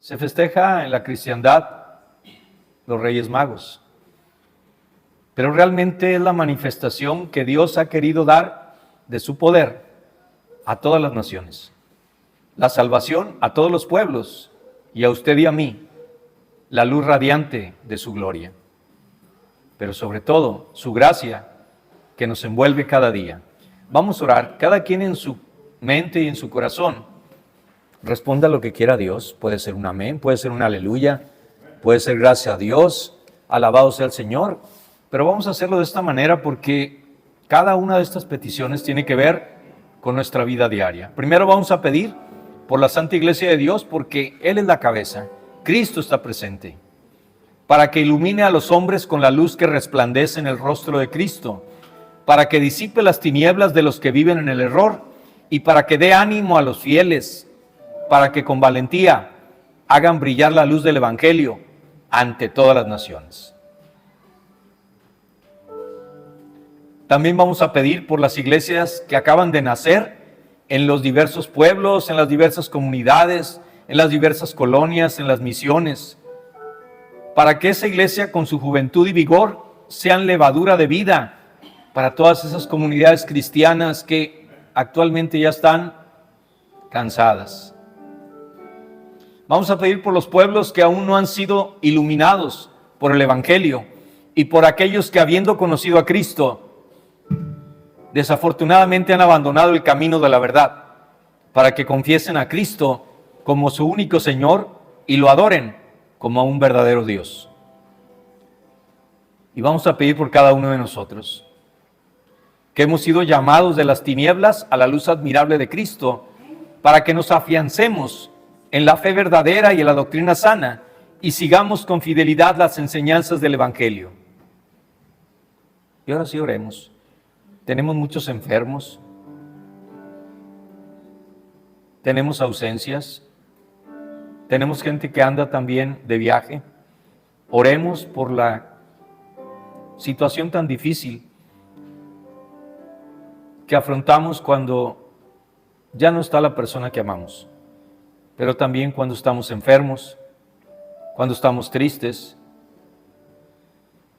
Se festeja en la cristiandad los Reyes Magos, pero realmente es la manifestación que Dios ha querido dar de su poder a todas las naciones. La salvación a todos los pueblos y a usted y a mí, la luz radiante de su gloria. Pero sobre todo, su gracia que nos envuelve cada día. Vamos a orar, cada quien en su mente y en su corazón. Responda lo que quiera Dios. Puede ser un amén, puede ser un aleluya, puede ser gracias a Dios, alabado sea el Señor. Pero vamos a hacerlo de esta manera porque cada una de estas peticiones tiene que ver con nuestra vida diaria. Primero vamos a pedir por la Santa Iglesia de Dios porque Él es la cabeza, Cristo está presente, para que ilumine a los hombres con la luz que resplandece en el rostro de Cristo, para que disipe las tinieblas de los que viven en el error y para que dé ánimo a los fieles, para que con valentía hagan brillar la luz del Evangelio ante todas las naciones. También vamos a pedir por las iglesias que acaban de nacer en los diversos pueblos, en las diversas comunidades, en las diversas colonias, en las misiones, para que esa iglesia con su juventud y vigor sean levadura de vida para todas esas comunidades cristianas que actualmente ya están cansadas. Vamos a pedir por los pueblos que aún no han sido iluminados por el Evangelio y por aquellos que habiendo conocido a Cristo, desafortunadamente han abandonado el camino de la verdad, para que confiesen a Cristo como su único Señor y lo adoren como a un verdadero Dios. Y vamos a pedir por cada uno de nosotros, que hemos sido llamados de las tinieblas a la luz admirable de Cristo, para que nos afiancemos en la fe verdadera y en la doctrina sana, y sigamos con fidelidad las enseñanzas del Evangelio. Y ahora sí oremos. Tenemos muchos enfermos, tenemos ausencias, tenemos gente que anda también de viaje. Oremos por la situación tan difícil que afrontamos cuando ya no está la persona que amamos, pero también cuando estamos enfermos, cuando estamos tristes.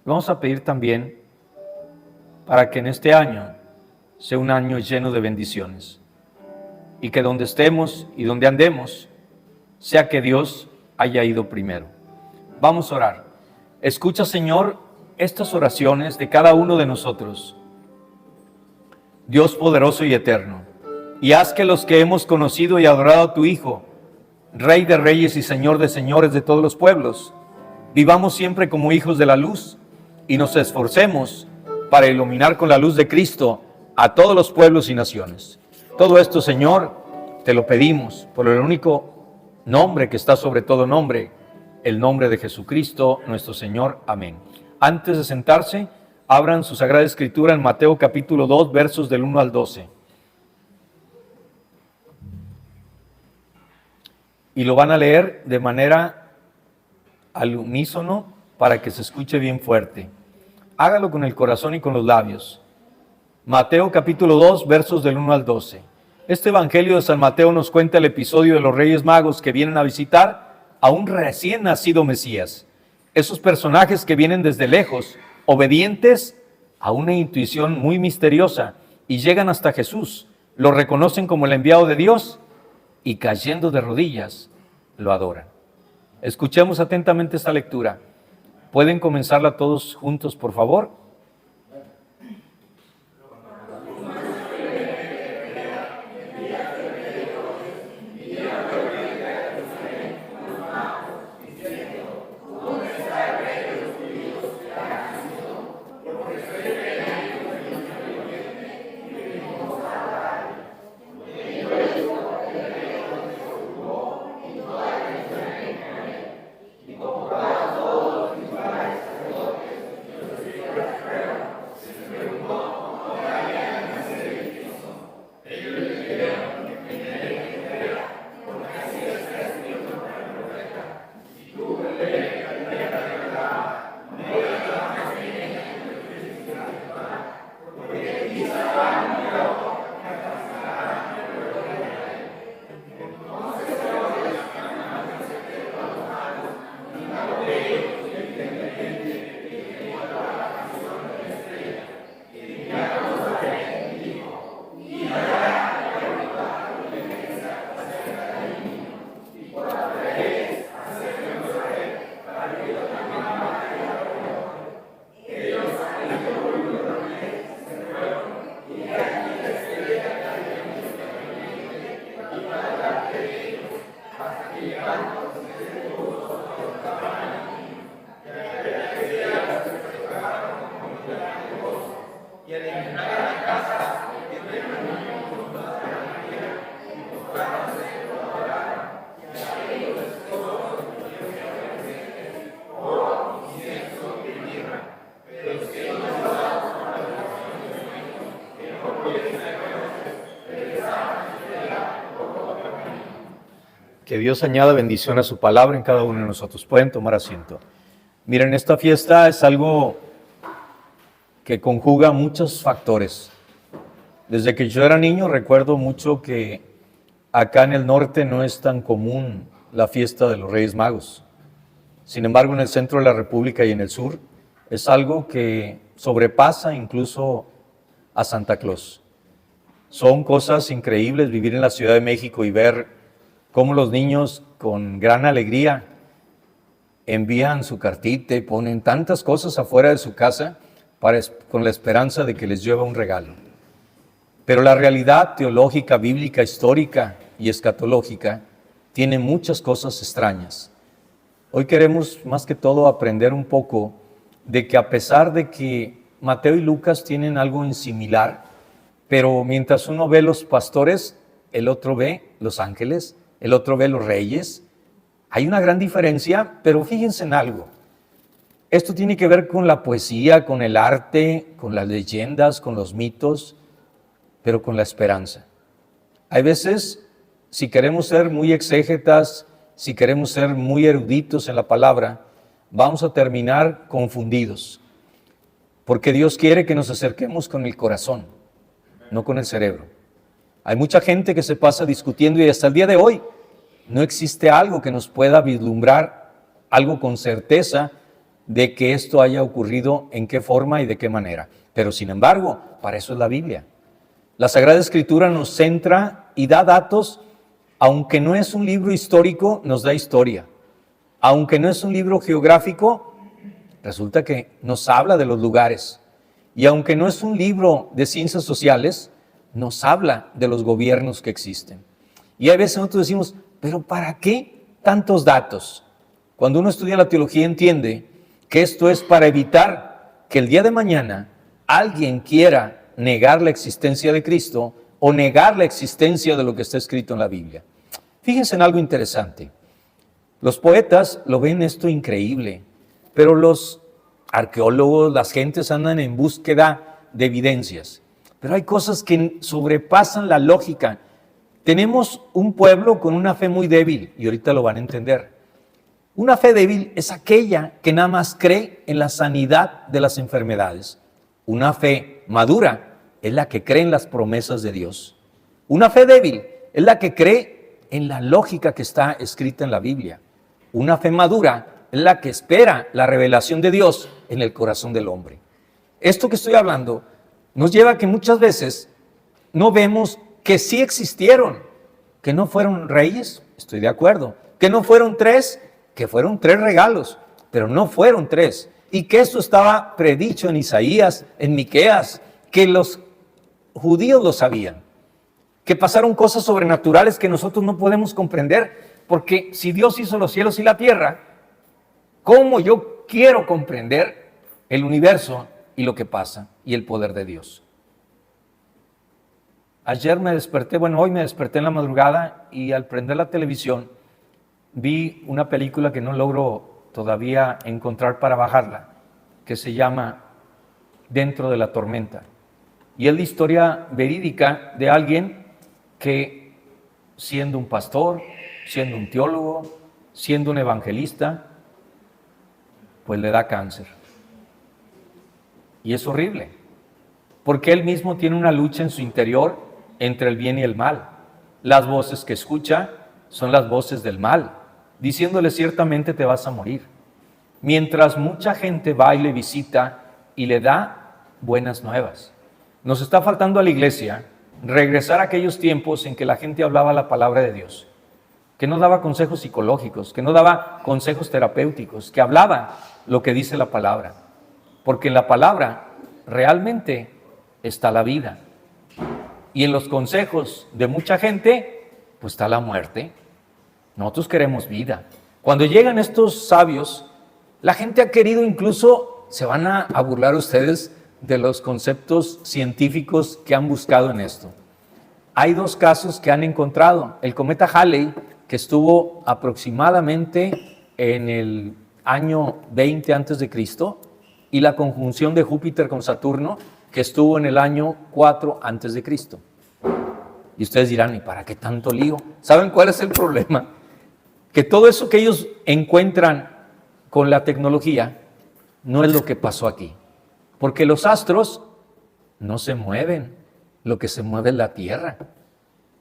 Vamos a pedir también para que en este año sea un año lleno de bendiciones y que donde estemos y donde andemos, sea que Dios haya ido primero. Vamos a orar. Escucha, Señor, estas oraciones de cada uno de nosotros. Dios poderoso y eterno, y haz que los que hemos conocido y adorado a tu Hijo, Rey de reyes y Señor de señores de todos los pueblos, vivamos siempre como hijos de la luz y nos esforcemos para iluminar con la luz de Cristo a todos los pueblos y naciones. Todo esto, Señor, te lo pedimos por el único nombre que está sobre todo nombre, el nombre de Jesucristo, nuestro Señor. Amén. Antes de sentarse, abran su Sagrada Escritura en Mateo capítulo 2, versos del 1 al 12. Y lo van a leer de manera al unísono para que se escuche bien fuerte. Hágalo con el corazón y con los labios. Mateo capítulo 2, versos del 1 al 12. Este Evangelio de San Mateo nos cuenta el episodio de los Reyes Magos que vienen a visitar a un recién nacido Mesías. Esos personajes que vienen desde lejos, obedientes a una intuición muy misteriosa, y llegan hasta Jesús, lo reconocen como el enviado de Dios y cayendo de rodillas, lo adoran. Escuchemos atentamente esta lectura. ¿Pueden comenzarla todos juntos, por favor? Que Dios añada bendición a su palabra en cada uno de nosotros. Pueden tomar asiento. Miren, esta fiesta es algo que conjuga muchos factores. Desde que yo era niño recuerdo mucho que acá en el norte no es tan común la fiesta de los Reyes Magos. Sin embargo, en el centro de la República y en el sur es algo que sobrepasa incluso a Santa Claus. Son cosas increíbles vivir en la Ciudad de México y ver cómo los niños con gran alegría envían su cartita y ponen tantas cosas afuera de su casa con la esperanza de que les lleve un regalo. Pero la realidad teológica, bíblica, histórica y escatológica tiene muchas cosas extrañas. Hoy queremos más que todo aprender un poco de que a pesar de que Mateo y Lucas tienen algo en similar, pero mientras uno ve los pastores, el otro ve los ángeles, el otro ve los reyes. Hay una gran diferencia, pero fíjense en algo. Esto tiene que ver con la poesía, con el arte, con las leyendas, con los mitos, pero con la esperanza. Hay veces, si queremos ser muy exégetas, si queremos ser muy eruditos en la palabra, vamos a terminar confundidos, porque Dios quiere que nos acerquemos con el corazón, no con el cerebro. Hay mucha gente que se pasa discutiendo y hasta el día de hoy no existe algo que nos pueda vislumbrar, algo con certeza de que esto haya ocurrido, en qué forma y de qué manera. Pero sin embargo, para eso es la Biblia. La Sagrada Escritura nos centra y da datos, aunque no es un libro histórico, nos da historia. Aunque no es un libro geográfico, resulta que nos habla de los lugares. Y aunque no es un libro de ciencias sociales, nos habla de los gobiernos que existen. Y a veces nosotros decimos, ¿pero para qué tantos datos? Cuando uno estudia la teología entiende que esto es para evitar que el día de mañana alguien quiera negar la existencia de Cristo o negar la existencia de lo que está escrito en la Biblia. Fíjense en algo interesante. Los poetas lo ven esto increíble, pero los arqueólogos, las gentes andan en búsqueda de evidencias. Pero hay cosas que sobrepasan la lógica. Tenemos un pueblo con una fe muy débil, y ahorita lo van a entender. Una fe débil es aquella que nada más cree en la sanidad de las enfermedades. Una fe madura es la que cree en las promesas de Dios. Una fe débil es la que cree en la lógica que está escrita en la Biblia. Una fe madura es la que espera la revelación de Dios en el corazón del hombre. Esto que estoy hablando nos lleva a que muchas veces no vemos que sí existieron, que no fueron reyes, estoy de acuerdo, que no fueron tres, que fueron tres regalos, pero no fueron tres, y que esto estaba predicho en Isaías, en Miqueas, que los judíos lo sabían, que pasaron cosas sobrenaturales que nosotros no podemos comprender, porque si Dios hizo los cielos y la tierra, ¿cómo yo quiero comprender el universo y lo que pasa y el poder de Dios? Ayer me desperté, hoy me desperté en la madrugada y al prender la televisión vi una película que no logro todavía encontrar para bajarla, que se llama Dentro de la tormenta. Y es la historia verídica de alguien que, siendo un pastor, siendo un teólogo, siendo un evangelista, pues le da cáncer. Y es horrible, porque él mismo tiene una lucha en su interior entre el bien y el mal. Las voces que escucha son las voces del mal, diciéndole ciertamente te vas a morir. Mientras mucha gente va y le visita y le da buenas nuevas. Nos está faltando a la iglesia regresar a aquellos tiempos en que la gente hablaba la palabra de Dios, que no daba consejos psicológicos, que no daba consejos terapéuticos, que hablaba lo que dice la palabra. Porque en la palabra realmente está la vida. Y en los consejos de mucha gente, pues está la muerte. Nosotros queremos vida. Cuando llegan estos sabios, la gente ha querido incluso, se van a burlar ustedes de los conceptos científicos que han buscado en esto. Hay dos casos que han encontrado. El cometa Halley, que estuvo aproximadamente en el año 20 antes de Cristo, y la conjunción de Júpiter con Saturno, que estuvo en el año 4 antes de Cristo. Y ustedes dirán, ¿y para qué tanto lío? ¿Saben cuál es el problema? que todo eso que ellos encuentran con la tecnología no es lo que pasó aquí. Porque los astros no se mueven, lo que se mueve es la Tierra.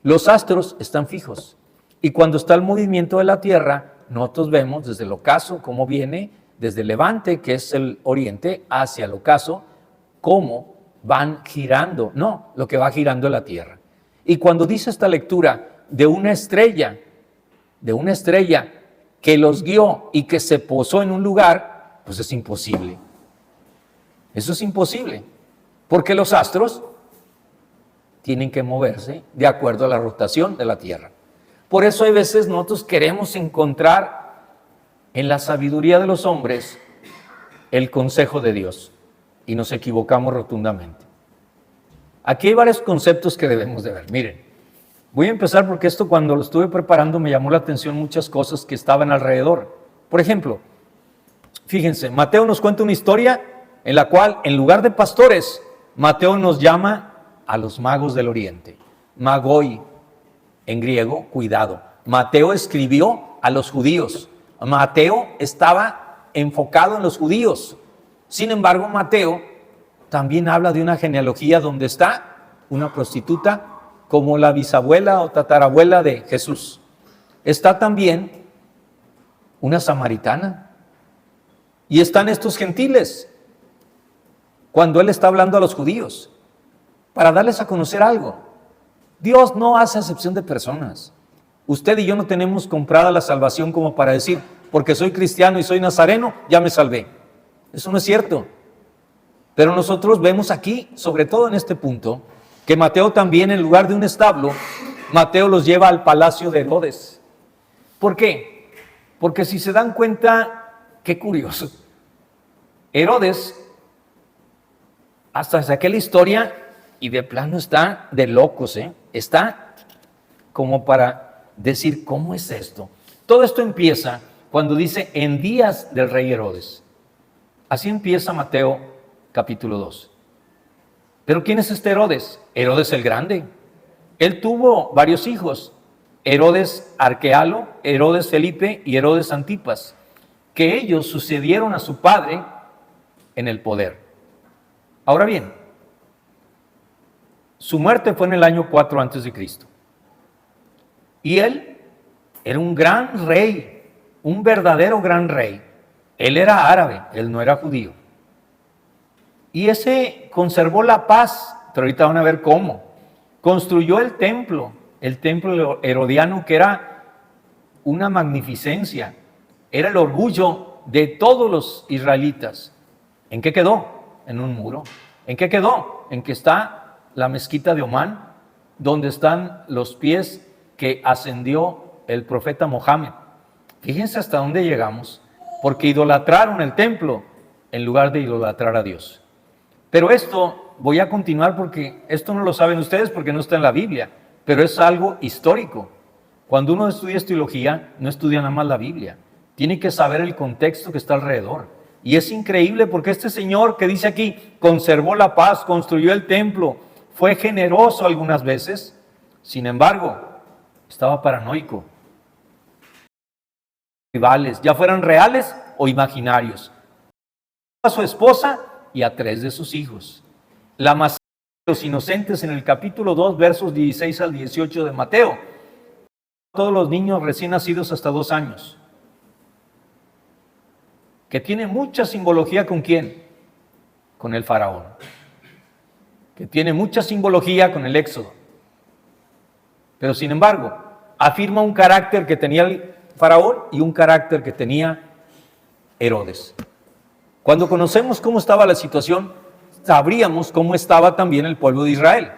Los astros están fijos. Y cuando está el movimiento de la Tierra, nosotros vemos desde el ocaso cómo viene, desde el levante, que es el oriente, hacia el ocaso, cómo van girando. No, lo que va girando es la Tierra. Y cuando dice esta lectura de una estrella que los guió y que se posó en un lugar, pues es imposible. Eso es imposible, porque los astros tienen que moverse de acuerdo a la rotación de la Tierra. Por eso hay veces nosotros queremos encontrar en la sabiduría de los hombres el consejo de Dios y nos equivocamos rotundamente. Aquí hay varios conceptos que debemos de ver. Miren, voy a empezar porque esto cuando lo estuve preparando me llamó la atención muchas cosas que estaban alrededor. Por ejemplo, fíjense, Mateo nos cuenta una historia en la cual en lugar de pastores, Mateo nos llama a los magos del oriente. Magoi, en griego, cuidado. Mateo escribió a los judíos. Mateo estaba enfocado en los judíos. Sin embargo, Mateo también habla de una genealogía donde está una prostituta como la bisabuela o tatarabuela de Jesús. Está también una samaritana. Y están estos gentiles cuando él está hablando a los judíos para darles a conocer algo. Dios no hace acepción de personas. Usted y yo no tenemos comprada la salvación como para decir, porque soy cristiano y soy nazareno, ya me salvé. Eso no es cierto. Pero nosotros vemos aquí, sobre todo en este punto, que Mateo también, en lugar de un establo, Mateo los lleva al palacio de Herodes. ¿Por qué? Porque si se dan cuenta, qué curioso. Herodes, hasta saqué la historia y de plano está de locos, está como para decir, ¿cómo es esto? Todo esto empieza cuando dice, en días del rey Herodes. Así empieza Mateo capítulo 2. ¿Pero quién es este Herodes? Herodes el Grande. Él tuvo varios hijos, Herodes Arquealo, Herodes Felipe y Herodes Antipas, que ellos sucedieron a su padre en el poder. Ahora bien, su muerte fue en el año 4 a.C. Y él era un gran rey, un verdadero gran rey. Él era árabe, él no era judío. Y ese conservó la paz, pero ahorita van a ver cómo. Construyó el templo herodiano, que era una magnificencia, era el orgullo de todos los israelitas. ¿En qué quedó? En un muro. ¿En qué quedó? En que está la mezquita de Omán, donde están los pies que ascendió el profeta Mohammed. Fíjense hasta dónde llegamos, porque idolatraron el templo en lugar de idolatrar a Dios. Pero esto, voy a continuar porque esto no lo saben ustedes porque no está en la Biblia, pero es algo histórico. Cuando uno estudia teología, no estudia nada más la Biblia, tiene que saber el contexto que está alrededor. Y es increíble porque este señor que dice aquí, conservó la paz, construyó el templo, fue generoso algunas veces, sin embargo, estaba paranoico. Rivales, ya fueran reales o imaginarios. A su esposa y a 3 de sus hijos. La masacre de los inocentes en el capítulo 2, versos 16 al 18 de Mateo. Todos los niños recién nacidos hasta 2 años. Que tiene mucha simbología ¿con quién? Con el faraón. Que tiene mucha simbología con el Éxodo. Pero sin embargo, afirma un carácter que tenía el faraón y un carácter que tenía Herodes. Cuando conocemos cómo estaba la situación, sabríamos cómo estaba también el pueblo de Israel.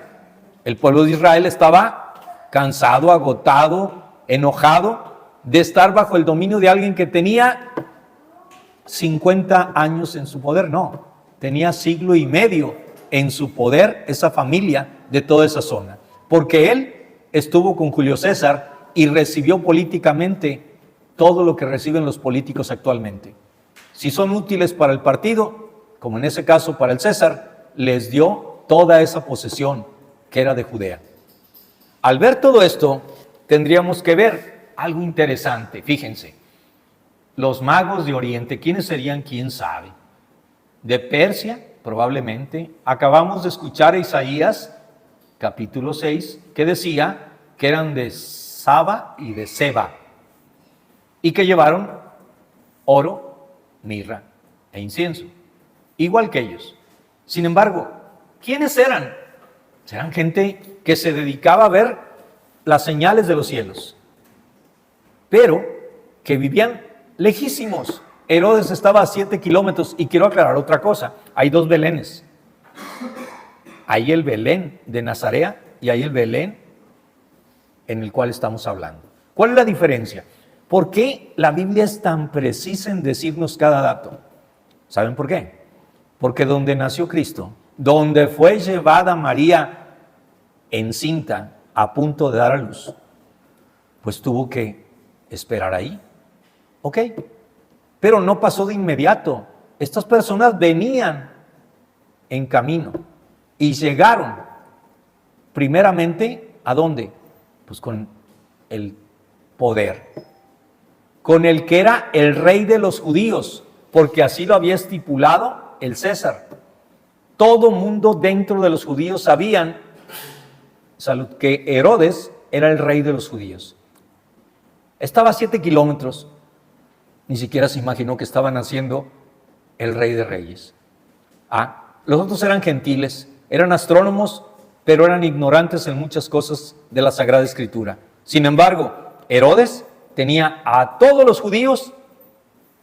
El pueblo de Israel estaba cansado, agotado, enojado de estar bajo el dominio de alguien que tenía 50 años en su poder. No, tenía siglo y medio en su poder esa familia de toda esa zona. Porque él estuvo con Julio César y recibió políticamente todo lo que reciben los políticos actualmente. Si son útiles para el partido, como en ese caso para el César, les dio toda esa posesión que era de Judea. Al ver todo esto, tendríamos que ver algo interesante. Fíjense, los magos de Oriente, ¿quiénes serían? ¿Quién sabe? De Persia, probablemente. Acabamos de escuchar a Isaías, capítulo 6, que decía que eran de Saba y de Seba, y que llevaron oro, mirra e incienso, igual que ellos. Sin embargo, ¿quiénes eran? Eran gente que se dedicaba a ver las señales de los cielos, pero que vivían lejísimos. Herodes estaba a 7 kilómetros, y quiero aclarar otra cosa, hay 2 Belenes. Hay el Belén de Nazarea y hay el Belén en el cual estamos hablando. ¿Cuál es la diferencia? ¿Por qué la Biblia es tan precisa en decirnos cada dato? ¿Saben por qué? Porque donde nació Cristo, donde fue llevada María encinta, a punto de dar a luz, pues tuvo que esperar ahí. ¿Ok? Pero no pasó de inmediato. Estas personas venían en camino y llegaron primeramente, ¿a dónde? Pues con el poder, con el que era el rey de los judíos, porque así lo había estipulado el César. Todo mundo dentro de los judíos sabían que Herodes era el rey de los judíos. Estaba a 7 kilómetros, ni siquiera se imaginó que estaban haciendo el rey de reyes. Los otros eran gentiles, eran astrónomos, pero eran ignorantes en muchas cosas de la Sagrada Escritura. Sin embargo, Herodes tenía a todos los judíos,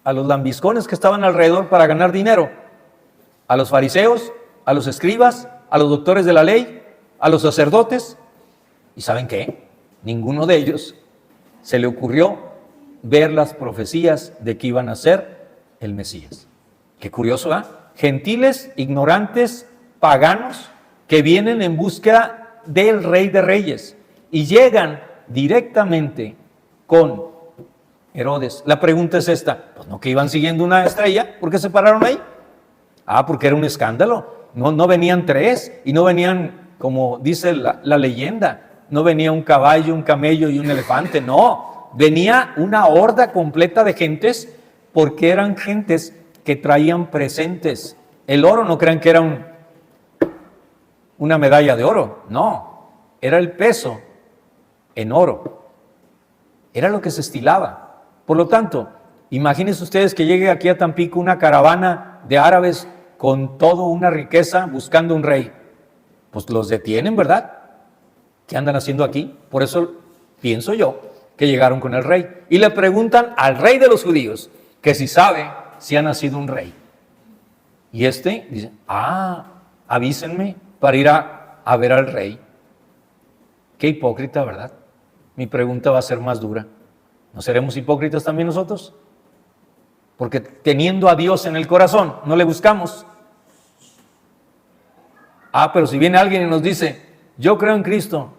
a los lambiscones que estaban alrededor para ganar dinero, a los fariseos, a los escribas, a los doctores de la ley, a los sacerdotes. ¿Y saben qué? Ninguno de ellos se le ocurrió ver las profecías de que iban a ser el Mesías. Qué curioso, ¿eh? Gentiles, ignorantes, paganos, que vienen en búsqueda del Rey de Reyes y llegan directamente con Herodes. La pregunta es esta: pues no que iban siguiendo una estrella, ¿por qué se pararon ahí? Porque era un escándalo. No venían 3 y no venían, como dice la leyenda, no venía un caballo, un camello y un elefante, no, venía una horda completa de gentes, porque eran gentes que traían presentes. El oro, no crean que era una medalla de oro, no, era el peso en oro, era lo que se estilaba. Por lo tanto, imagínense ustedes que llegue aquí a Tampico una caravana de árabes con toda una riqueza buscando un rey. Pues los detienen, ¿verdad? ¿Qué andan haciendo aquí? Por eso pienso yo que llegaron con el rey y le preguntan al rey de los judíos que si sabe si ha nacido un rey. Y este dice: avísenme para ir a ver al rey. Qué hipócrita, ¿verdad? Mi pregunta va a ser más dura. ¿No seremos hipócritas también nosotros? Porque teniendo a Dios en el corazón, no le buscamos. Pero si viene alguien y nos dice: yo creo en Cristo,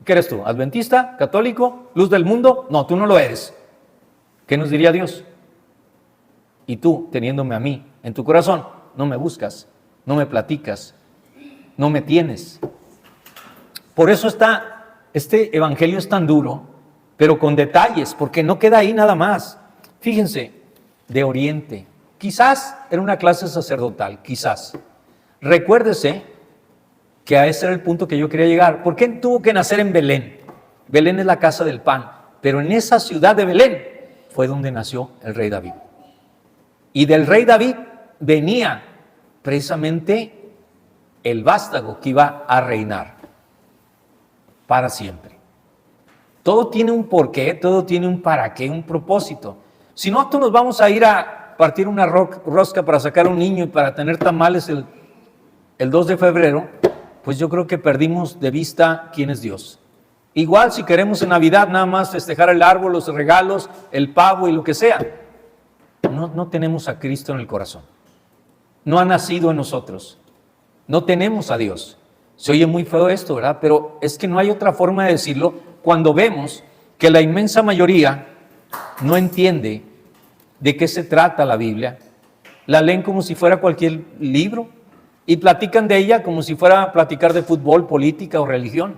¿qué eres tú? ¿Adventista? ¿Católico? ¿Luz del mundo? No, tú no lo eres. ¿Qué nos diría Dios? Y tú, teniéndome a mí en tu corazón, no me buscas, no me platicas, no me tienes. Por eso este evangelio es tan duro, pero con detalles, porque no queda ahí nada más. Fíjense, de Oriente, quizás era una clase sacerdotal, quizás. Recuérdese que a ese era el punto que yo quería llegar. ¿Por qué tuvo que nacer en Belén? Belén es la casa del pan, pero en esa ciudad de Belén fue donde nació el rey David. Y del rey David venía precisamente el vástago que iba a reinar para siempre. Todo tiene un porqué, todo tiene un para qué, un propósito. Si no, nos vamos a ir a partir una rosca para sacar a un niño y para tener tamales el 2 de febrero, pues yo creo que perdimos de vista quién es Dios. Igual si queremos en Navidad nada más festejar el árbol, los regalos, el pavo y lo que sea, no tenemos a Cristo en el corazón. No ha nacido en nosotros. No tenemos a Dios. Se oye muy feo esto, ¿verdad? Pero es que no hay otra forma de decirlo cuando vemos que la inmensa mayoría no entiende de qué se trata la Biblia. La leen como si fuera cualquier libro y platican de ella como si fuera a platicar de fútbol, política o religión.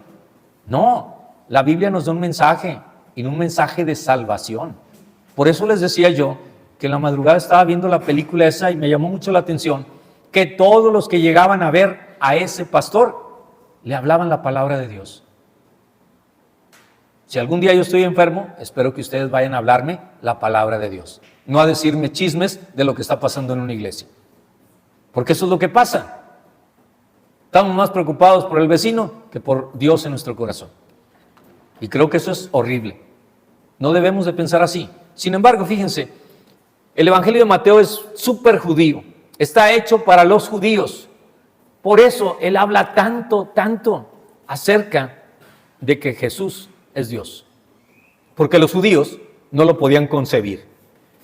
No, la Biblia nos da un mensaje en un mensaje de salvación. Por eso les decía yo que en la madrugada estaba viendo la película esa y me llamó mucho la atención que todos los que llegaban a ver a ese pastor le hablaban la palabra de Dios. Si algún día yo estoy enfermo, espero que ustedes vayan a hablarme la palabra de Dios, no a decirme chismes de lo que está pasando en una iglesia, porque eso es lo que pasa. Estamos más preocupados por el vecino que por Dios en nuestro corazón, y creo que eso es horrible. No debemos de pensar así. Sin embargo, fíjense, el Evangelio de Mateo es súper judío, está hecho para los judíos. Por eso él habla tanto acerca de que Jesús es Dios, porque los judíos no lo podían concebir.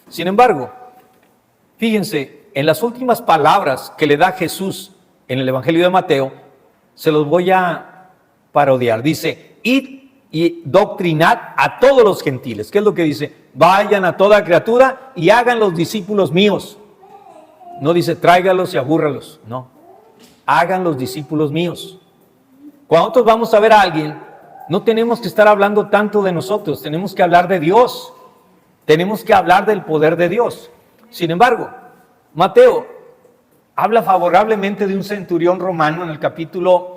Sin embargo, fíjense, en las últimas palabras que le da Jesús en el Evangelio de Mateo, se los voy a parodiar. Dice, id y doctrinad a todos los gentiles. ¿Qué es lo que dice? Vayan a toda criatura y hagan los discípulos míos. No dice tráigalos y abúrralos, no. Hagan los discípulos míos. Cuando nosotros vamos a ver a alguien, no tenemos que estar hablando tanto de nosotros, tenemos que hablar de Dios, tenemos que hablar del poder de Dios. Sin embargo, Mateo habla favorablemente de un centurión romano en el capítulo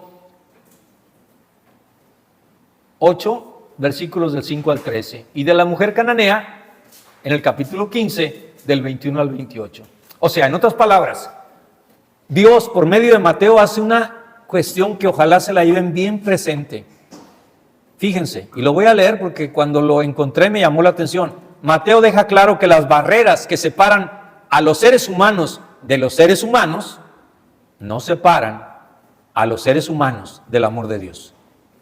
8, versículos del 5 al 13, y de la mujer cananea en el capítulo 15, del 21 al 28. O sea, en otras palabras, Dios por medio de Mateo hace una cuestión que ojalá se la lleven bien presente. Fíjense, y lo voy a leer porque cuando lo encontré me llamó la atención. Mateo deja claro que las barreras que separan a los seres humanos de los seres humanos no separan a los seres humanos del amor de Dios.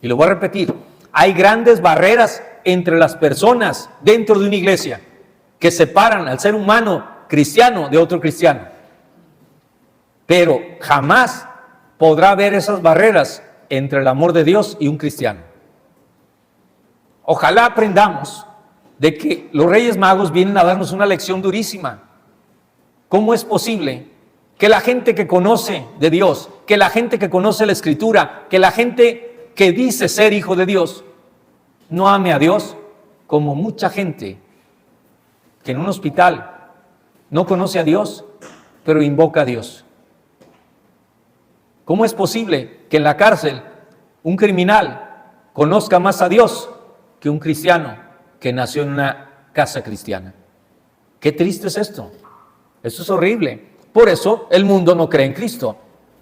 Y lo voy a repetir, hay grandes barreras entre las personas dentro de una iglesia que separan al ser humano cristiano de otro cristiano. Pero jamás podrá haber esas barreras entre el amor de Dios y un cristiano. Ojalá aprendamos de que los Reyes Magos vienen a darnos una lección durísima. ¿Cómo es posible que la gente que conoce de Dios, que la gente que conoce la Escritura, que la gente que dice ser hijo de Dios, no ame a Dios como mucha gente que en un hospital no conoce a Dios, pero invoca a Dios? ¿Cómo es posible que en la cárcel un criminal conozca más a Dios que un cristiano que nació en una casa cristiana? Qué triste es esto. Eso es horrible. Por eso el mundo no cree en Cristo.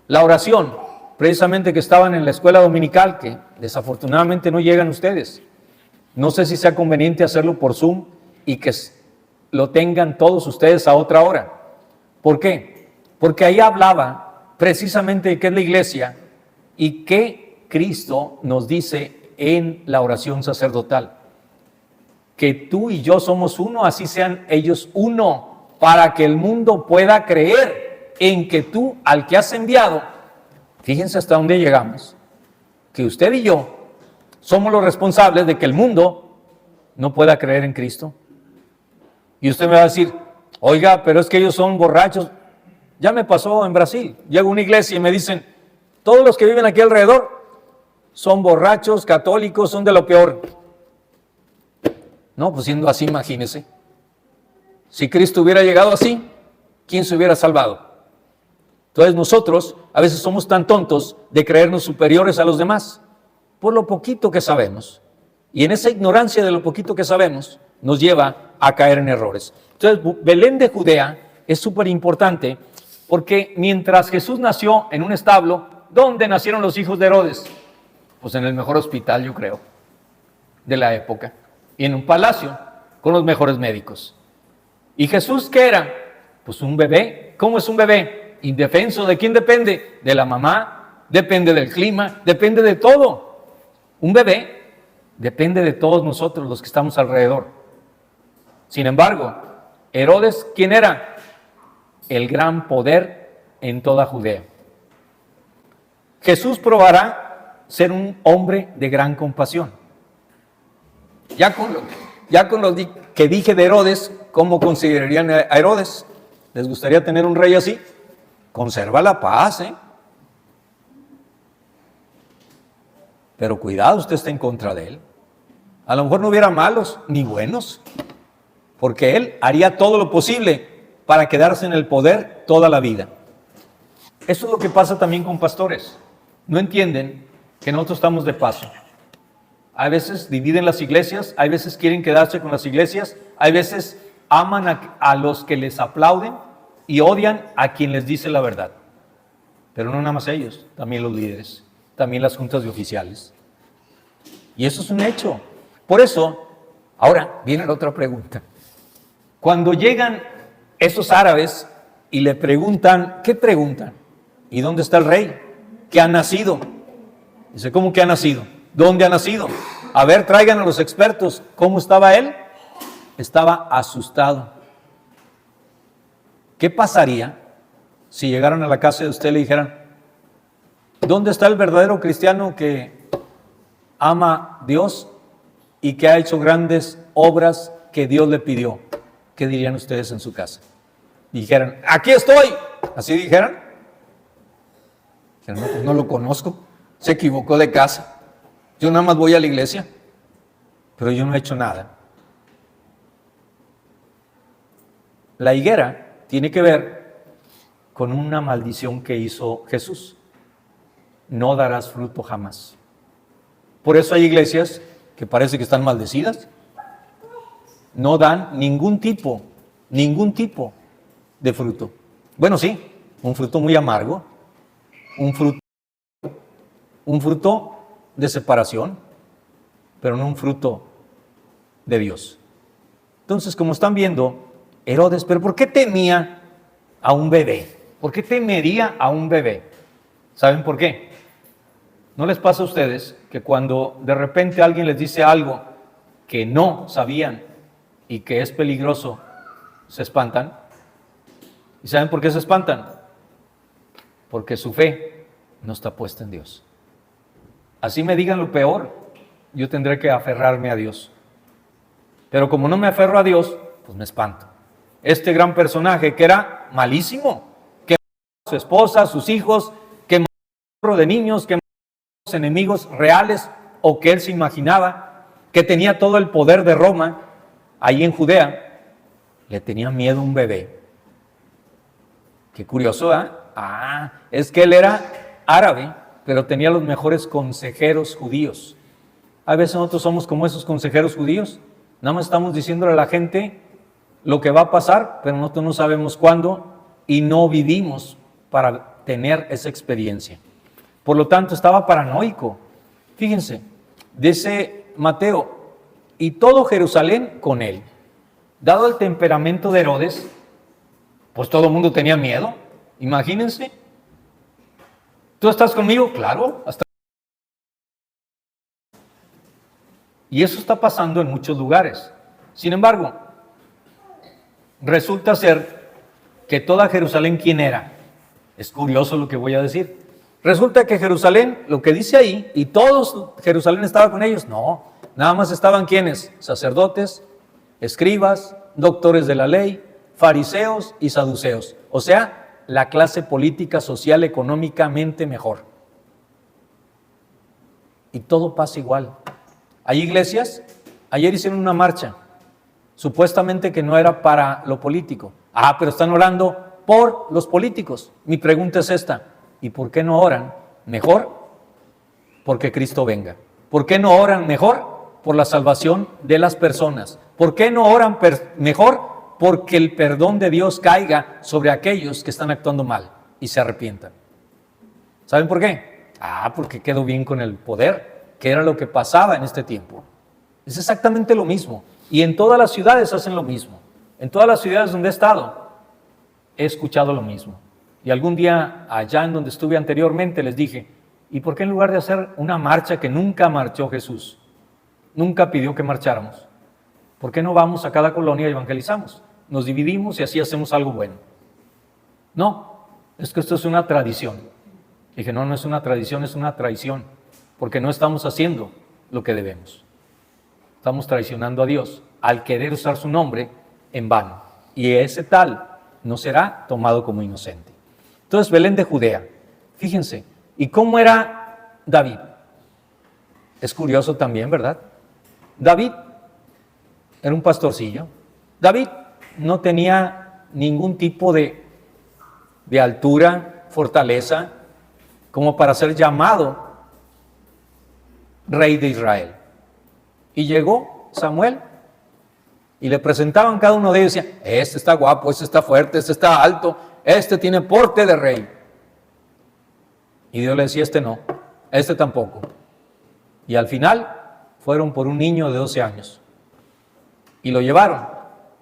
La oración, precisamente que estaban en la escuela dominical, que desafortunadamente no llegan ustedes. No sé si sea conveniente hacerlo por Zoom y que lo tengan todos ustedes a otra hora. ¿Por qué? Porque ahí hablaba precisamente de qué es la iglesia y qué Cristo nos dice en la oración sacerdotal. Que tú y yo somos uno, así sean ellos uno, para que el mundo pueda creer en que tú, al que has enviado, fíjense hasta dónde llegamos, que usted y yo somos los responsables de que el mundo no pueda creer en Cristo. Y usted me va a decir, oiga, pero es que ellos son borrachos. Ya me pasó en Brasil, llego a una iglesia y me dicen, todos los que viven aquí alrededor son borrachos, católicos, son de lo peor. No, pues siendo así, imagínese. Si Cristo hubiera llegado así, ¿quién se hubiera salvado? Entonces nosotros a veces somos tan tontos de creernos superiores a los demás por lo poquito que sabemos. Y en esa ignorancia de lo poquito que sabemos nos lleva a caer en errores. Entonces Belén de Judea es súper importante porque mientras Jesús nació en un establo, ¿dónde nacieron los hijos de Herodes? Pues en el mejor hospital, yo creo, de la época. Y en un palacio con los mejores médicos. ¿Y Jesús qué era? Pues un bebé. ¿Cómo es un bebé? Indefenso. ¿De quién depende? De la mamá, depende del clima, depende de todo. Un bebé depende de todos nosotros los que estamos alrededor. Sin embargo, Herodes, ¿quién era? El gran poder en toda Judea. Jesús probará ser un hombre de gran compasión. Ya con lo que dije de Herodes, ¿cómo considerarían a Herodes? ¿Les gustaría tener un rey así? Conserva la paz, ¿eh? Pero cuidado, usted está en contra de él. A lo mejor no hubiera malos ni buenos, porque Él haría todo lo posible para quedarse en el poder toda la vida. Eso es lo que pasa también con pastores. No entienden que nosotros estamos de paso. A veces dividen las iglesias, hay veces quieren quedarse con las iglesias, hay veces aman a los que les aplauden y odian a quien les dice la verdad. Pero no nada más ellos, también los líderes, también las juntas de oficiales. Y eso es un hecho. Por eso, ahora viene la otra pregunta. Cuando llegan esos árabes y le preguntan, ¿qué preguntan? ¿Y dónde está el rey? ¿Qué ha nacido? Dice, ¿cómo que ha nacido? ¿Dónde ha nacido? A ver, traigan a los expertos. ¿Cómo estaba él? Estaba asustado. ¿Qué pasaría si llegaran a la casa de usted y le dijeran, ¿dónde está el verdadero cristiano que ama a Dios y que ha hecho grandes obras que Dios le pidió? ¿Qué dirían ustedes en su casa? Dijeran, aquí estoy. ¿Así dijeran? Dijeran, no, pues no lo conozco. Se equivocó de casa. Yo nada más voy a la iglesia, pero yo no he hecho nada. La higuera tiene que ver con una maldición que hizo Jesús. No darás fruto jamás. Por eso hay iglesias que parece que están maldecidas. No dan ningún tipo de fruto. Bueno, sí, un fruto muy amargo, un fruto de separación, pero no un fruto de Dios. Entonces, como están viendo, Herodes, ¿pero por qué temía a un bebé? ¿Por qué temería a un bebé? ¿Saben por qué? ¿No les pasa a ustedes que cuando de repente alguien les dice algo que no sabían y que es peligroso, se espantan? ¿Y saben por qué se espantan? Porque su fe no está puesta en Dios. Así me digan lo peor, yo tendré que aferrarme a Dios. Pero como no me aferro a Dios, pues me espanto. Este gran personaje que era malísimo, que mató a su esposa, a sus hijos, que mató a un grupo de niños, que mató a los enemigos reales o que él se imaginaba, que tenía todo el poder de Roma, ahí en Judea, le tenía miedo a un bebé. Qué curioso, ¿eh? Es que él era árabe, pero tenía los mejores consejeros judíos. A veces nosotros somos como esos consejeros judíos, nada más estamos diciéndole a la gente lo que va a pasar, pero nosotros no sabemos cuándo y no vivimos para tener esa experiencia. Por lo tanto, estaba paranoico. Fíjense, dice Mateo, y todo Jerusalén con él. Dado el temperamento de Herodes, pues todo el mundo tenía miedo. Imagínense. ¿Tú estás conmigo? Claro. Y eso está pasando en muchos lugares. Sin embargo, resulta ser que toda Jerusalén, ¿quién era? Es curioso lo que voy a decir. Resulta que Jerusalén, lo que dice ahí, y todos Jerusalén estaba con ellos. No, nada más estaban ¿quiénes? Sacerdotes, escribas, doctores de la ley, fariseos y saduceos. O sea, la clase política, social, económicamente mejor. Y todo pasa igual. Hay iglesias, ayer hicieron una marcha, supuestamente que no era para lo político. Pero están orando por los políticos. Mi pregunta es esta, ¿y por qué no oran mejor? Porque Cristo venga. ¿Por qué no oran mejor? Por la salvación de las personas. ¿Por qué no oran mejor? Porque el perdón de Dios caiga sobre aquellos que están actuando mal y se arrepientan. ¿Saben por qué? Porque quedó bien con el poder, que era lo que pasaba en este tiempo. Es exactamente lo mismo. Y en todas las ciudades hacen lo mismo. En todas las ciudades donde he estado, he escuchado lo mismo. Y algún día, allá en donde estuve anteriormente, les dije, ¿y por qué en lugar de hacer una marcha que nunca marchó Jesús, nunca pidió que marcháramos? ¿Por qué no vamos a cada colonia y evangelizamos? Nos dividimos y así hacemos algo bueno. No, es que esto es una tradición. Dije, no, no es una tradición, es una traición, porque no estamos haciendo lo que debemos. Estamos traicionando a Dios al querer usar su nombre en vano. Y ese tal no será tomado como inocente. Entonces, Belén de Judea, fíjense, ¿y cómo era David? Es curioso también, ¿verdad? David era un pastorcillo. David no tenía ningún tipo de altura, fortaleza, como para ser llamado rey de Israel. Y llegó Samuel y le presentaban cada uno de ellos y decían, este está guapo, este está fuerte, este está alto, este tiene porte de rey. Y Dios le decía, este no, este tampoco. Y al final fueron por un niño de 12 años y lo llevaron.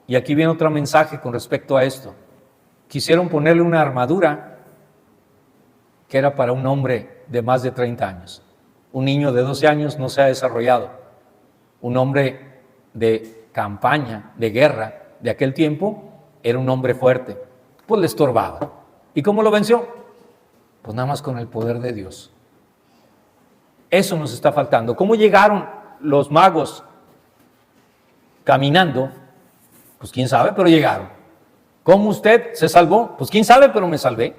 Y aquí viene otro mensaje con respecto a esto. Quisieron ponerle una armadura que era para un hombre de más de 30 años. Un niño de 12 años no se ha desarrollado. Un hombre de campaña, de guerra, de aquel tiempo, era un hombre fuerte. Pues le estorbaba. ¿Y cómo lo venció? Pues nada más con el poder de Dios. Eso nos está faltando. ¿Cómo llegaron los magos caminando? Pues quién sabe, pero llegaron. ¿Cómo usted se salvó? Pues quién sabe, pero me salvé.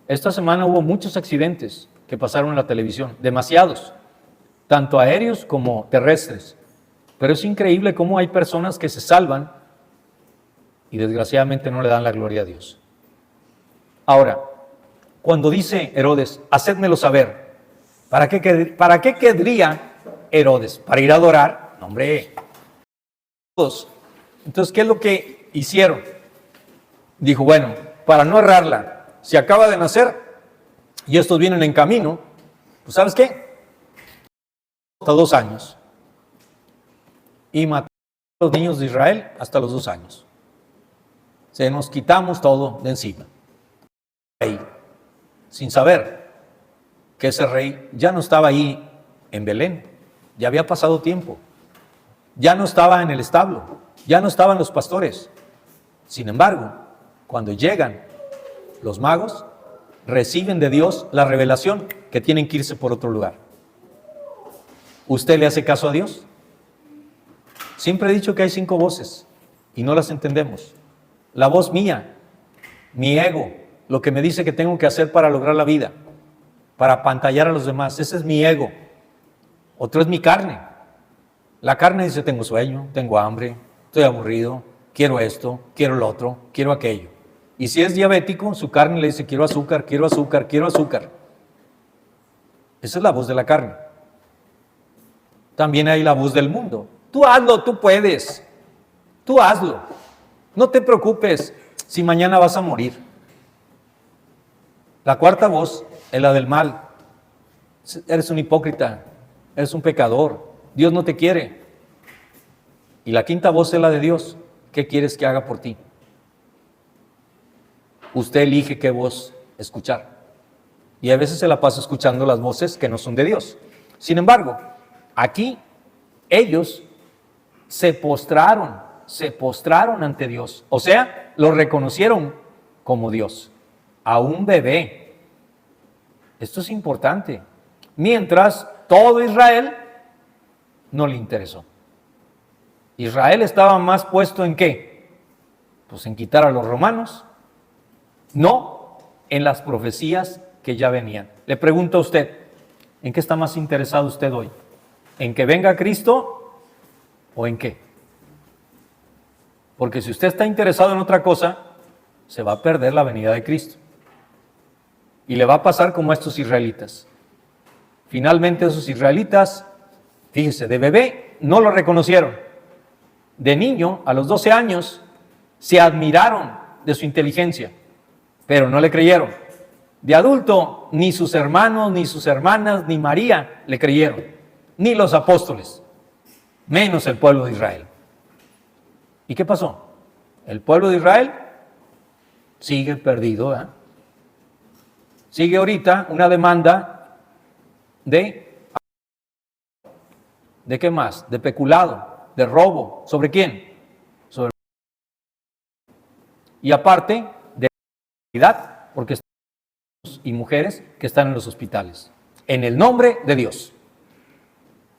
Esta semana hubo muchos accidentes que pasaron en la televisión, demasiados, tanto aéreos como terrestres. Pero es increíble cómo hay personas que se salvan y desgraciadamente no le dan la gloria a Dios. Ahora, cuando dice Herodes, hacédmelo saber, ¿para qué querría Herodes? ¿Para ir a adorar? No, hombre. Entonces, ¿qué es lo que hicieron? Dijo, bueno, para no errarla, si acaba de nacer y estos vienen en camino, pues ¿sabes qué? Hasta 2 años. Y matamos a los niños de Israel hasta los 2 años. Se nos quitamos todo de encima. Rey, sin saber que ese rey ya no estaba ahí en Belén, ya había pasado tiempo, ya no estaba en el establo, ya no estaban los pastores. Sin embargo, cuando llegan los magos, reciben de Dios la revelación que tienen que irse por otro lugar. ¿Usted le hace caso a Dios? Siempre he dicho que hay 5 voces y no las entendemos. La voz mía, mi ego, lo que me dice que tengo que hacer para lograr la vida, para apantallar a los demás, ese es mi ego. Otro es mi carne. La carne dice, tengo sueño, tengo hambre, estoy aburrido, quiero esto, quiero lo otro, quiero aquello. Y si es diabético, su carne le dice, quiero azúcar, quiero azúcar, quiero azúcar. Esa es la voz de la carne. También hay la voz del mundo. Tú hazlo, tú puedes. Tú hazlo. No te preocupes si mañana vas a morir. La cuarta voz es la del mal. Eres un hipócrita, eres un pecador, Dios no te quiere. Y la quinta voz es la de Dios. ¿Qué quieres que haga por ti? Usted elige qué voz escuchar. Y a veces se la pasa escuchando las voces que no son de Dios. Sin embargo, aquí ellos se postraron ante Dios. O sea, lo reconocieron como Dios. A un bebé. Esto es importante. Mientras todo Israel no le interesó. Israel estaba más puesto en ¿qué? Pues en quitar a los romanos. No en las profecías que ya venían. Le pregunto a usted, ¿en qué está más interesado usted hoy? ¿En que venga Cristo o en qué? Porque si usted está interesado en otra cosa, se va a perder la venida de Cristo. Y le va a pasar como a estos israelitas. Finalmente esos israelitas, fíjese, de bebé no lo reconocieron. De niño, a los 12 años, se admiraron de su inteligencia, pero no le creyeron. De adulto, ni sus hermanos, ni sus hermanas, ni María le creyeron, ni los apóstoles, menos el pueblo de Israel. ¿Y qué pasó? El pueblo de Israel sigue perdido, ¿eh? Sigue ahorita una demanda ¿de qué más? De peculado, de robo. ¿Sobre quién? Sobre. Y aparte de la porque están hombres y mujeres que están en los hospitales. En el nombre de Dios.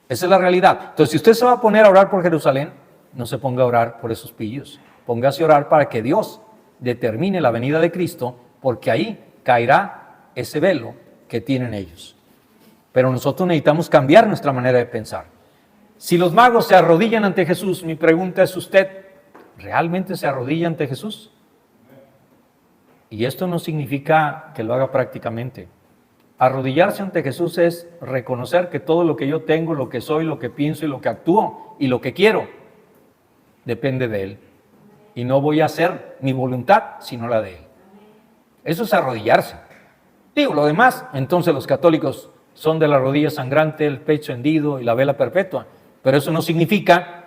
Esa es la realidad. Entonces, si usted se va a poner a orar por Jerusalén, no se ponga a orar por esos pillos. Póngase a orar para que Dios determine la venida de Cristo, porque ahí caerá ese velo que tienen ellos. Pero nosotros necesitamos cambiar nuestra manera de pensar. Si los magos se arrodillan ante Jesús, mi pregunta es: ¿usted realmente se arrodilla ante Jesús? Y esto no significa que lo haga prácticamente. Arrodillarse ante Jesús es reconocer que todo lo que yo tengo, lo que soy, lo que pienso y lo que actúo y lo que quiero, depende de Él. Y no voy a hacer mi voluntad, sino la de Él. Eso es arrodillarse. Digo, lo demás, entonces los católicos son de la rodilla sangrante, el pecho hendido y la vela perpetua. Pero eso no significa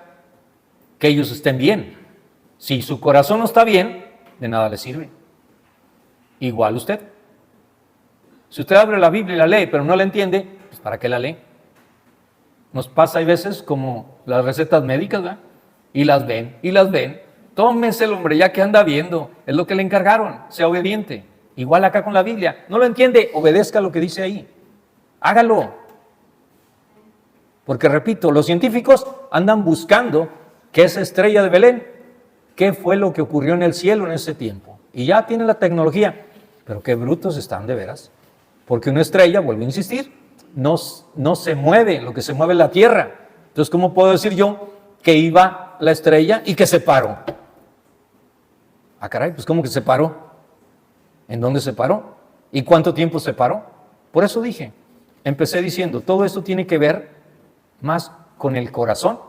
que ellos estén bien. Si su corazón no está bien, de nada les sirve. Igual usted. Si usted abre la Biblia y la lee, pero no la entiende, pues ¿para qué la lee? Nos pasa, hay veces, como las recetas médicas, ¿verdad? Y las ven, y las ven. Tómese el hombre, ya que anda viendo, es lo que le encargaron, sea obediente. Igual acá con la Biblia, no lo entiende, obedezca lo que dice ahí. Hágalo. Porque repito, los científicos andan buscando que esa estrella de Belén, qué fue lo que ocurrió en el cielo en ese tiempo. Y ya tienen la tecnología, pero qué brutos están de veras. Porque una estrella, vuelvo a insistir, no se mueve, lo que se mueve es la Tierra. Entonces, ¿cómo puedo decir yo que iba la estrella y que se paró? Ah, caray, pues ¿cómo que se paró? ¿En dónde se paró? ¿Y cuánto tiempo se paró? Por eso dije, empecé diciendo, todo esto tiene que ver más con el corazón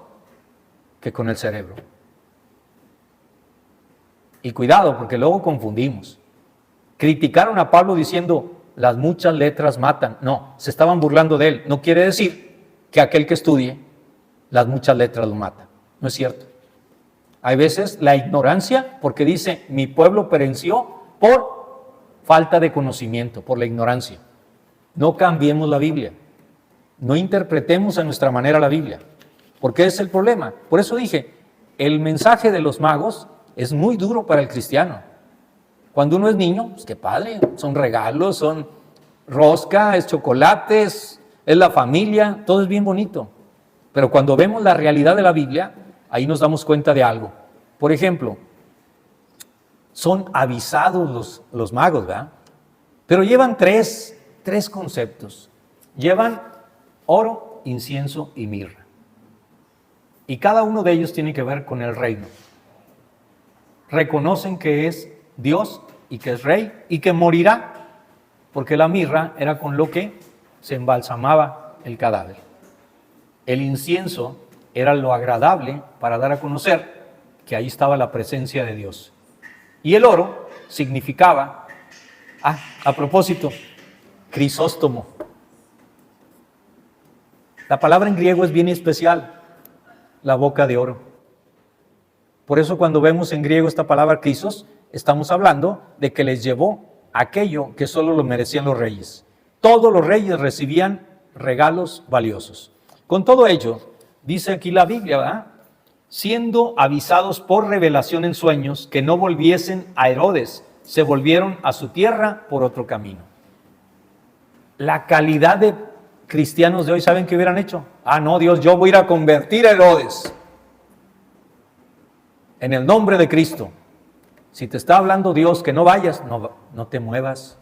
que con el cerebro. Y cuidado, porque luego confundimos. Criticaron a Pablo diciendo, las muchas letras matan. No, se estaban burlando de él. No quiere decir que aquel que estudie, las muchas letras lo mata. No es cierto. Hay veces la ignorancia, porque dice, mi pueblo pereció por falta de conocimiento, por la ignorancia. No cambiemos la Biblia. No interpretemos a nuestra manera la Biblia, porque ese es el problema. Por eso dije, el mensaje de los magos es muy duro para el cristiano. Cuando uno es niño, pues qué padre, son regalos, son rosca, es chocolates, es la familia, todo es bien bonito. Pero cuando vemos la realidad de la Biblia, ahí nos damos cuenta de algo. Por ejemplo, son avisados los magos, ¿verdad? Pero llevan tres conceptos. Llevan oro, incienso y mirra. Y cada uno de ellos tiene que ver con el reino. Reconocen que es Dios y que es rey y que morirá, porque la mirra era con lo que se embalsamaba el cadáver. El incienso era lo agradable para dar a conocer que ahí estaba la presencia de Dios. Y el oro significaba, a propósito, Crisóstomo. La palabra en griego es bien especial, la boca de oro. Por eso cuando vemos en griego esta palabra Crisos, estamos hablando de que les llevó aquello que solo lo merecían los reyes. Todos los reyes recibían regalos valiosos. Con todo ello, dice aquí la Biblia, ¿verdad? Siendo avisados por revelación en sueños que no volviesen a Herodes, se volvieron a su tierra por otro camino. La calidad de cristianos de hoy, ¿saben qué hubieran hecho? No, Dios, yo voy a ir a convertir a Herodes en el nombre de Cristo. Si te está hablando Dios que no vayas, no te muevas.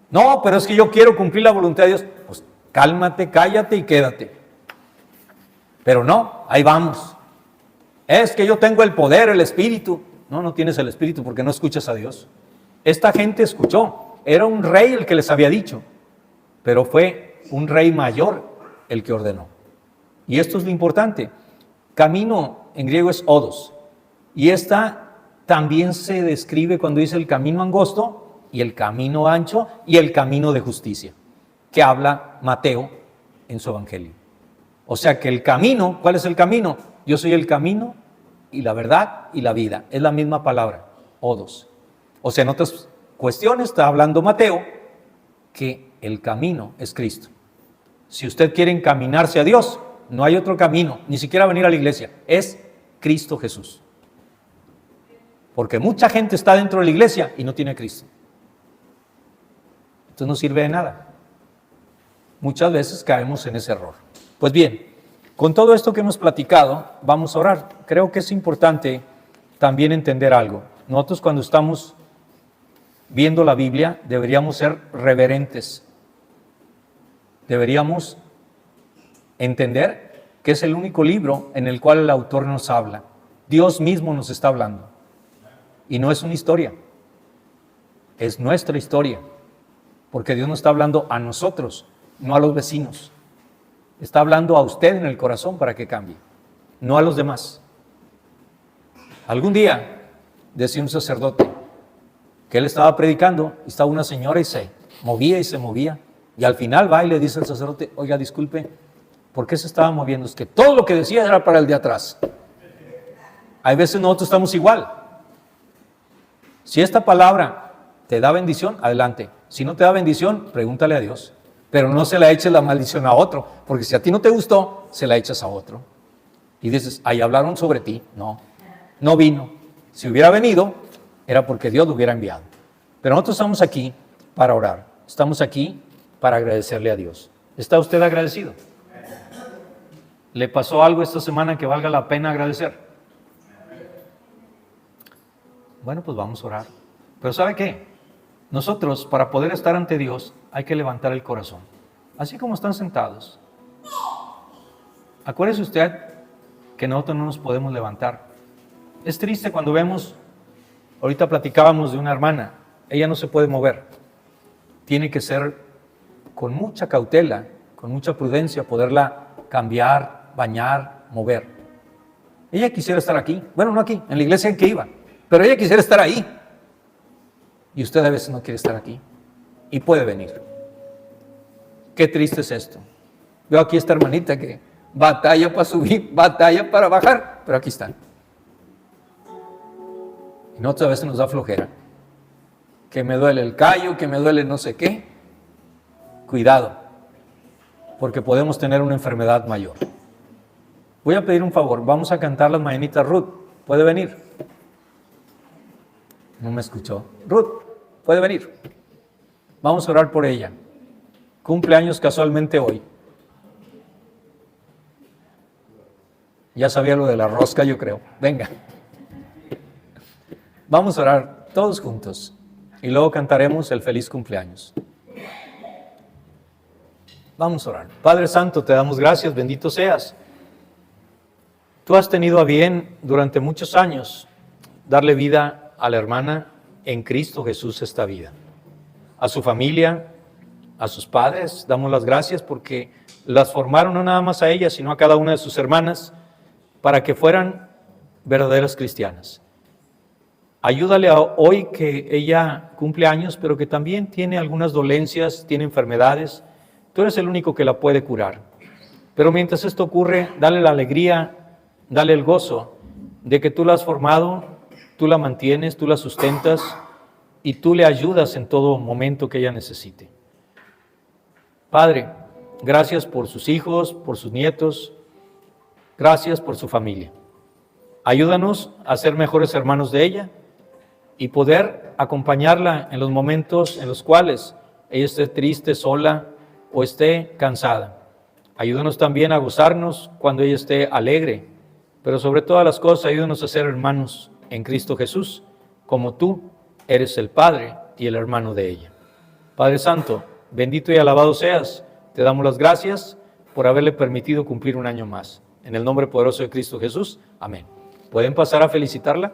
No, pero es que yo quiero cumplir la voluntad de Dios. Pues cálmate, cállate y quédate. Pero no, ahí vamos. Es que yo tengo el poder, el espíritu. No tienes el espíritu porque no escuchas a Dios. Esta gente escuchó. Era un rey el que les había dicho, pero fue un rey mayor el que ordenó. Y esto es lo importante. Camino en griego es odos. Y esta también se describe cuando dice el camino angosto y el camino ancho y el camino de justicia, que habla Mateo en su evangelio. O sea que el camino, ¿cuál es el camino? Yo soy el camino y la verdad y la vida. Es la misma palabra, odos. O sea, en otras cuestiones está hablando Mateo que el camino es Cristo. Si usted quiere encaminarse a Dios, no hay otro camino, ni siquiera venir a la iglesia, es Cristo Jesús. Porque mucha gente está dentro de la iglesia y no tiene a Cristo. Entonces no sirve de nada. Muchas veces caemos en ese error. Pues bien, con todo esto que hemos platicado, vamos a orar. Creo que es importante también entender algo. Nosotros cuando estamos viendo la Biblia deberíamos ser reverentes. Deberíamos entender que es el único libro en el cual el autor nos habla. Dios mismo nos está hablando. Y no es una historia, es nuestra historia, porque Dios nos está hablando a nosotros, no a los vecinos. Está hablando a usted en el corazón para que cambie, no a los demás. Algún día, decía un sacerdote, que él estaba predicando, y estaba una señora y se movía, y al final va y le dice al sacerdote, oiga, disculpe, ¿por qué se estaba moviendo? Es que todo lo que decía era para el de atrás. Hay veces nosotros estamos igual. Si esta palabra te da bendición, adelante. Si no te da bendición, pregúntale a Dios. Pero no se la eches la maldición a otro, porque si a ti no te gustó, se la echas a otro. Y dices, ahí hablaron sobre ti. No vino. Si hubiera venido, era porque Dios lo hubiera enviado. Pero nosotros estamos aquí para orar. Estamos aquí para agradecerle a Dios. ¿Está usted agradecido? ¿Le pasó algo esta semana que valga la pena agradecer? Bueno, pues vamos a orar. Pero ¿sabe qué? Nosotros, para poder estar ante Dios, hay que levantar el corazón. Así como están sentados. Acuérdese usted que nosotros no nos podemos levantar. Es triste cuando vemos, ahorita platicábamos de una hermana, ella no se puede mover. Tiene que ser con mucha cautela, con mucha prudencia, poderla cambiar, bañar, mover. Ella quisiera estar aquí, bueno, no aquí, en la iglesia en que iba, pero ella quisiera estar ahí. Y usted a veces no quiere estar aquí. Y puede venir. Qué triste es esto. Veo aquí esta hermanita que batalla para subir, batalla para bajar, pero aquí están. Y nosotros a veces nos da flojera. Que me duele el callo, que me duele no sé qué. Cuidado, porque podemos tener una enfermedad mayor. Voy a pedir un favor, vamos a cantar las mañanitas. Ruth, ¿puede venir? No me escuchó. Ruth, ¿puede venir? Vamos a orar por ella. Cumple años casualmente hoy. Ya sabía lo de la rosca, yo creo. Venga. Vamos a orar todos juntos y luego cantaremos el feliz cumpleaños. Vamos a orar. Padre Santo, te damos gracias, bendito seas. Tú has tenido a bien durante muchos años darle vida a la hermana en Cristo Jesús esta vida. A su familia, a sus padres, damos las gracias porque las formaron no nada más a ella, sino a cada una de sus hermanas para que fueran verdaderas cristianas. Ayúdale hoy que ella cumple años, pero que también tiene algunas dolencias, tiene enfermedades. Tú eres el único que la puede curar. Pero mientras esto ocurre, dale la alegría, dale el gozo de que tú la has formado, tú la mantienes, tú la sustentas y tú le ayudas en todo momento que ella necesite. Padre, gracias por sus hijos, por sus nietos, gracias por su familia. Ayúdanos a ser mejores hermanos de ella y poder acompañarla en los momentos en los cuales ella esté triste, sola o esté cansada. Ayúdanos también a gozarnos cuando ella esté alegre, pero sobre todas las cosas ayúdanos a ser hermanos en Cristo Jesús, como tú eres el Padre y el hermano de ella. Padre Santo, bendito y alabado seas, te damos las gracias por haberle permitido cumplir un año más. En el nombre poderoso de Cristo Jesús, amén. ¿Pueden pasar a felicitarla?